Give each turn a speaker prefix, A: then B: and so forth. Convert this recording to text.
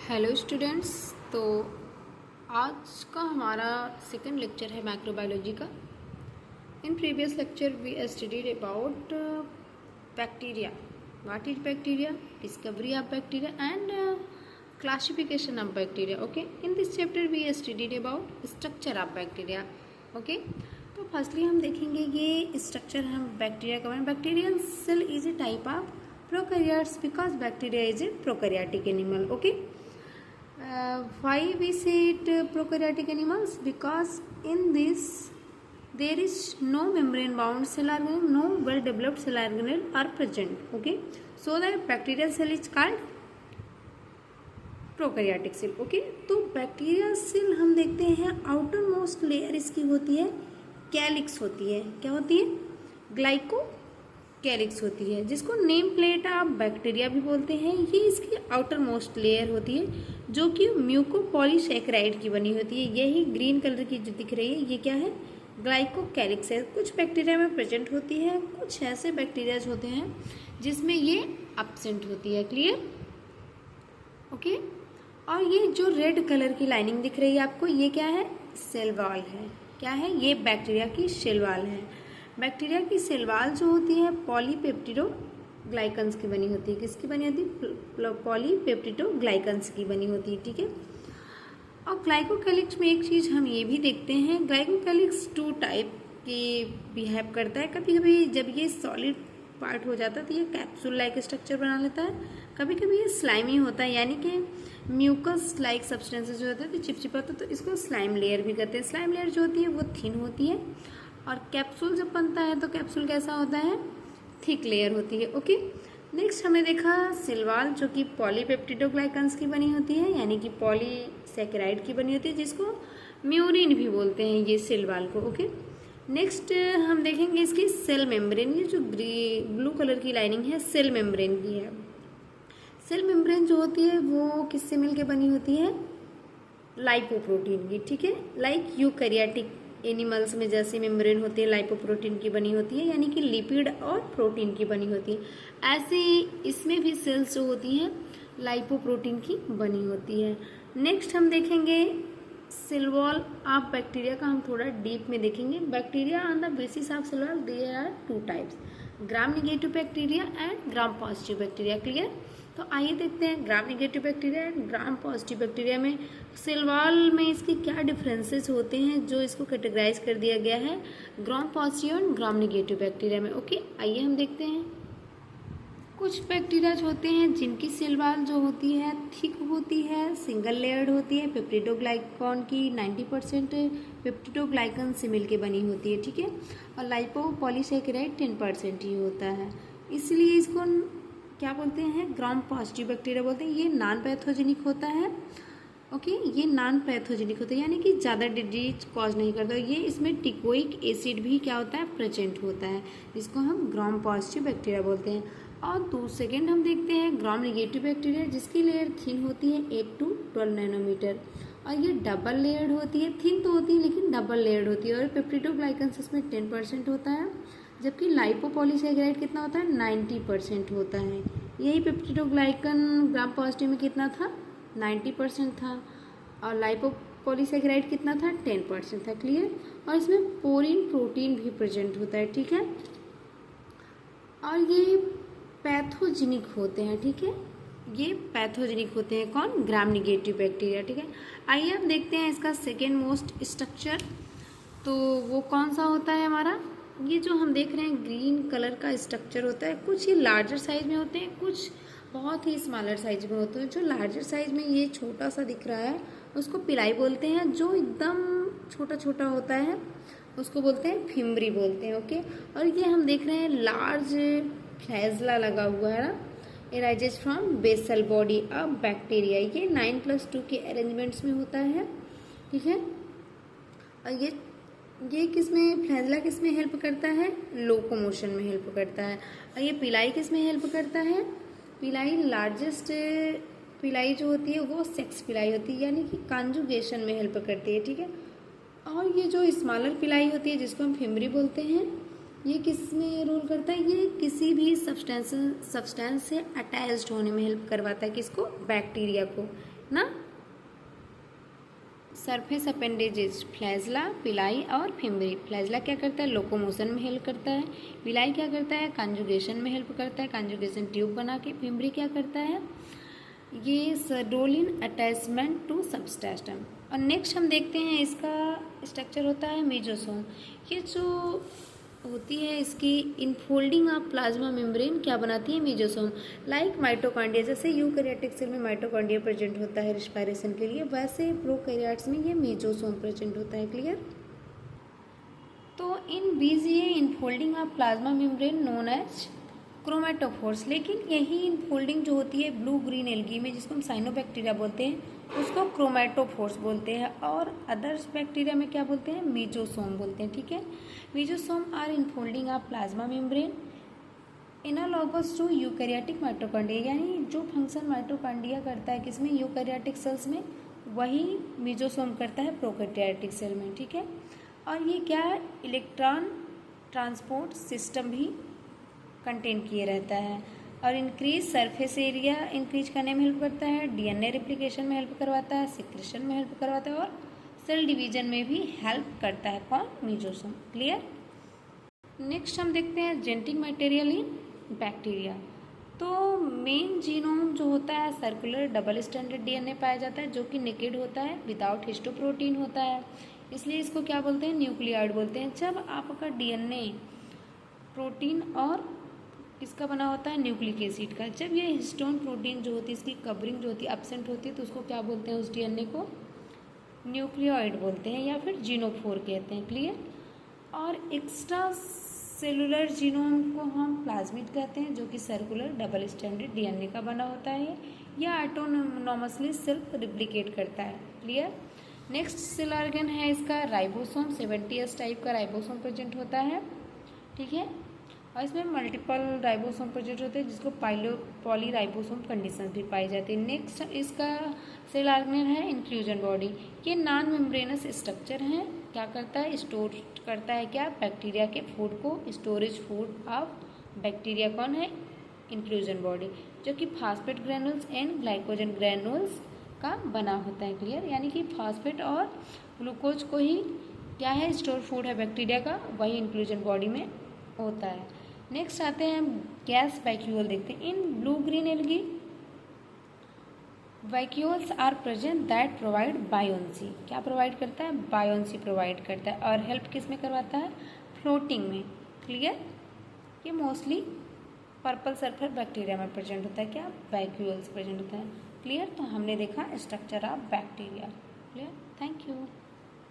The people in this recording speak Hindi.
A: Hello students. तो आज का हमारा सेकंड लेक्चर है माइक्रोबायोलॉजी का। In previous lecture we studied about bacteria, what is bacteria, discovery of bacteria and classification of bacteria. Okay, in this chapter we studied about structure of bacteria. Okay, तो फर्स्टली हम देखेंगे ये स्ट्रक्चर हम बैक्टीरिया का। Bacterial cell is a type of prokaryotes because bacteria is a prokaryotic animal. Okay, why we say it prokaryotic animals? Because in this there is no membrane bound cell organelle, no well developed cell organelle are present. Okay, so the bacterial cell is called prokaryotic cell. Okay, तो bacterial cell हम देखते हैं आउटर मोस्ट लेयर इसकी होती है कैलिक्स होती है। क्या होती है? ग्लाइको कैलिक्स होती है, जिसको नेम प्लेट ऑफ बैक्टीरिया भी बोलते हैं। ये इसकी आउटर मोस्ट लेयर होती है जो कि म्यूकोपॉलीसैकेराइड की बनी होती है। यही ग्रीन कलर की जो दिख रही है ये क्या है? ग्लाइको कैलिक्स है। कुछ बैक्टीरिया में प्रेजेंट होती है, कुछ ऐसे बैक्टीरियाज होते हैं जिसमें ये एब्सेंट होती है। क्लियर? ओके, और ये जो रेड कलर की लाइनिंग दिख रही है आपको, ये क्या है? सेल वॉल है। क्या है? ये बैक्टीरिया की सेल वॉल है। बैक्टीरिया की सेल वॉल जो होती है पॉलीपेप्टिडोग्लाइकन्स की बनी होती है। किसकी बनी होती है? पॉलीपेप्टिडोग्लाइकन्स की बनी होती है। ठीक है, और ग्लाइकोकैलिक्स में एक चीज़ हम ये भी देखते हैं, ग्लाइकोकैलिक्स टू टाइप के बिहेव करता है। कभी कभी जब ये सॉलिड पार्ट हो जाता है तो ये कैप्सूल लाइक स्ट्रक्चर बना लेता है। कभी कभी ये स्लाइमी होता है, यानी कि म्यूकस लाइक सब्सटेंसेस जो होते हैं तो चिपचिपा होता है, तो इसको स्लाइम लेयर भी कहते हैं। स्लाइम लेयर जो होती है वो थिन होती है, और कैप्सूल जब बनता है तो कैप्सूल कैसा होता है? थिक लेयर होती है। ओके, नेक्स्ट हमने देखा सेल वॉल जो कि पॉलीपेप्टिडोग्लाइकन्स की बनी होती है, यानी कि पॉलीसैकेराइड की बनी होती है, जिसको म्यूरिन भी बोलते हैं ये सेल वॉल को। ओके, नेक्स्ट हम देखेंगे इसकी सेल मेम्ब्रेन। ये जो ब्लू कलर की लाइनिंग है सेल मेम्ब्रेन की है। सेल मेम्ब्रेन जो होती है वो किससे मिलकर बनी होती है? लाइपोप्रोटीन की। ठीक है, लाइक यूकैरियोटिक एनिमल्स में जैसी मेम्ब्रेन होती है लाइपोप्रोटीन की बनी होती है, यानी कि लिपिड और प्रोटीन की बनी होती है। ऐसे इसमें भी सेल्स जो होती हैं लाइपोप्रोटीन की बनी होती है। नेक्स्ट हम देखेंगे सेल वॉल ऑफ बैक्टीरिया का, हम थोड़ा डीप में देखेंगे। Bacteria on the basis of cell wall there are two types, gram negative bacteria and gram positive bacteria. Clear? तो आइए देखते हैं gram negative bacteria and gram positive bacteria में सेल वॉल में इसके क्या डिफरेंसेस होते हैं जो इसको कैटेगराइज कर दिया गया है gram positive and gram negative bacteria में। ओके, आइए हम देखते हैं। कुछ बैक्टीरिया होते हैं जिनकी सेल वॉल जो होती है थिक होती है, सिंगल लेयर्ड होती है, पेप्टिडोग्लाइकॉन की 90% पेप्टिडोग्लाइकन से मिलके बनी होती है। ठीक है, और लाइपोपॉलीसैकेराइड 10% ही होता है, इसलिए इसको क्या बोलते हैं? ग्राम पॉजिटिव बैक्टीरिया बोलते हैं। ये नॉन पैथोजेनिक होता है। ओके, ये नॉन पैथोजेनिक होता है, यानी कि ज़्यादा डिजीज कॉज नहीं करता। ये इसमें टिकोइक एसिड भी क्या होता है? प्रेजेंट होता है, जिसको हम ग्राम पॉजिटिव बैक्टीरिया बोलते हैं। और सेकेंड हम देखते हैं ग्राम नेगेटिव बैक्टीरिया, जिसकी लेयर थिन होती है 8 to 12 नैनोमीटर, और ये डबल लेयर्ड होती है। थिन तो होती है लेकिन डबल लेयर्ड होती है, और पेप्टिडोग्लाइकन्स इसमें 10% होता है, जबकि लाइपोपॉलीसैकेराइड कितना होता है? 90% होता है। यही पेप्टिडोग्लाइकन ग्राम पॉजिटिव में कितना था? 90% था, और लाइपोपॉलीसैकेराइड कितना था? 10% था। क्लियर? और इसमें पोरिन प्रोटीन भी प्रेजेंट होता है। ठीक है, और ये पैथोजेनिक होते हैं। ठीक है, ये पैथोजेनिक होते हैं। कौन? ग्राम नेगेटिव बैक्टीरिया। ठीक है, आइए अब देखते हैं इसका सेकेंड मोस्ट स्ट्रक्चर, तो वो कौन सा होता है हमारा? ये जो हम देख रहे हैं ग्रीन कलर का स्ट्रक्चर होता है। कुछ ये लार्जर साइज में होते हैं, कुछ बहुत ही स्मॉलर साइज में होते हैं। जो लार्जर साइज में ये छोटा सा दिख रहा है उसको पिलाई बोलते हैं, जो एकदम छोटा छोटा होता है उसको बोलते हैं फिम्बरी बोलते हैं। ओके, और ये हम देख रहे हैं लार्ज फ्लैजला लगा हुआ है ना, arises from basal body of bacteria. ये 9+2 के अरेंजमेंट्स में होता है। ठीक है, और ये किस में फ्लैजला किस में हेल्प करता है? लोकोमोशन में हेल्प करता है। और ये पिलाई किस में हेल्प करता है? पिलाई लार्जेस्ट पिलाई जो होती है वो सेक्स पिलाई होती है, यानी कि कॉन्जुगेशन में हेल्प करती है। ठीक है, और ये जो स्मॉलर पिलाई होती है जिसको हम फिम्बरी बोलते हैं, ये किस में रोल करता है? ये किसी भी सब्सटेंस से अटैच्ड होने में हेल्प करवाता है। किसको? बैक्टीरिया को। ना। सरफेस अपेंडेजेस फ्लैजला, पिलाई और फिम्बरी। फ्लैजला क्या करता है, लोकोमोशन में हेल्प करता है। पिलाई क्या करता है, कॉन्जुगेशन में हेल्प करता है, कॉन्जुगेशन ट्यूब बना के। फिम्बरी क्या करता है, ये role in attachment to substratum. और नेक्स्ट हम देखते हैं इसका स्ट्रक्चर होता है मेजोसोम। ये जो होती है इसकी इनफोल्डिंग ऑफ प्लाज्मा मेम्ब्रेन क्या बनाती है, मेजोसोम। लाइक माइटोकॉन्ड्रिया, जैसे यूकैरियोटिक सेल में माइटोकॉन्ड्रिया प्रेजेंट होता है रिस्पायरेशन के लिए, वैसे प्रोकैरियोट्स में ये मेजोसोम प्रेजेंट होता है। क्लियर। तो इन बीज ये infolding of plasma membrane known as chromatophores. लेकिन यही इनफोल्डिंग जो होती है ब्लू ग्रीन एल्गी में, जिसको हम साइनोबैक्टीरिया बोलते हैं, उसको क्रोमेटोफोर्स बोलते हैं। और अदर्स बैक्टीरिया में क्या बोलते हैं, मीजोसोम बोलते हैं। ठीक है। Mesosome are infolding of plasma membrane analogous to eukaryotic mitochondria, यानी जो फंक्शन माइटोकॉन्ड्रिया करता है किसमें, यूकैरियोटिक सेल्स में, वही मीजोसोम करता है प्रोकैरियोटिक सेल में। ठीक है। और ये क्या है, इलेक्ट्रॉन ट्रांसपोर्ट सिस्टम भी कंटेन किए रहता है। और इंक्रीज सरफेस एरिया इंक्रीज करने में हेल्प करता है, डीएनए रिप्लिकेशन में हेल्प करवाता है, सिक्रेशन में हेल्प करवाता है, और सेल डिवीजन में भी हेल्प करता है। कौन, मीजोसोम। क्लियर। नेक्स्ट हम देखते हैं जेनेटिक मटेरियल इन बैक्टीरिया। तो मेन जीनोम जो होता है सर्कुलर डबल स्टैंडर्ड डीएनए पाया जाता है, जो कि नेकेड होता है, विदाउट हिस्टोप्रोटीन होता है, इसलिए इसको क्या बोलते हैं, न्यूक्लियॉइड बोलते हैं। जब आपका डीएनए प्रोटीन और किसका बना होता है, न्यूक्लिक एसिड का, जब ये हिस्टोन प्रोटीन जो होती है इसकी कवरिंग जो होती है एब्सेंट होती है, तो उसको क्या बोलते हैं, उस डीएनए को न्यूक्लियोइड बोलते हैं, या फिर जीनोफोर कहते हैं। क्लियर। और एक्स्ट्रा सेलुलर जीनोम को हम प्लाज्मिड कहते हैं, जो कि सर्कुलर डबल स्टैंडर्ड डीएनए का बना होता है, या ऑटोनॉमसली सेल्फ रिप्लिकेट करता है। क्लियर। नेक्स्ट सेल ऑर्गन है इसका राइबोसोम। 70S टाइप का राइबोसोम प्रेजेंट होता है। ठीक है। और इसमें मल्टीपल राइबोसोम प्रेजेंट होते हैं, जिसको पॉली राइबोसोम कंडीशन भी पाई जाती है। नेक्स्ट इसका सेल ऑर्गेनल है इंक्लूजन बॉडी। ये नॉन मेम्ब्रेनस स्ट्रक्चर है, क्या करता है, स्टोर करता है क्या, बैक्टीरिया के फूड को, स्टोरेज फूड ऑफ बैक्टीरिया। कौन है, इंक्लूजन बॉडी, जो कि phosphate granules and glycogen granules का बना होता है। क्लियर। यानी कि फास्फेट और ग्लूकोज को ही क्या है, स्टोर फूड है बैक्टीरिया का, वही इंक्लूजन बॉडी में होता है। नेक्स्ट आते हैं हम गैस वैक्यूल देखते हैं। In blue green algae vacuoles are present that provide buoyancy. क्या प्रोवाइड करता है, बायोन्सी प्रोवाइड करता है। और हेल्प किस में करवाता है, फ्लोटिंग में। क्लियर। ये मोस्टली पर्पल सल्फर बैक्टीरिया में प्रेजेंट होता है, क्या, वैक्यूल्स प्रेजेंट होता है। क्लियर। तो हमने देखा स्ट्रक्चर ऑफ बैक्टीरिया। क्लियर।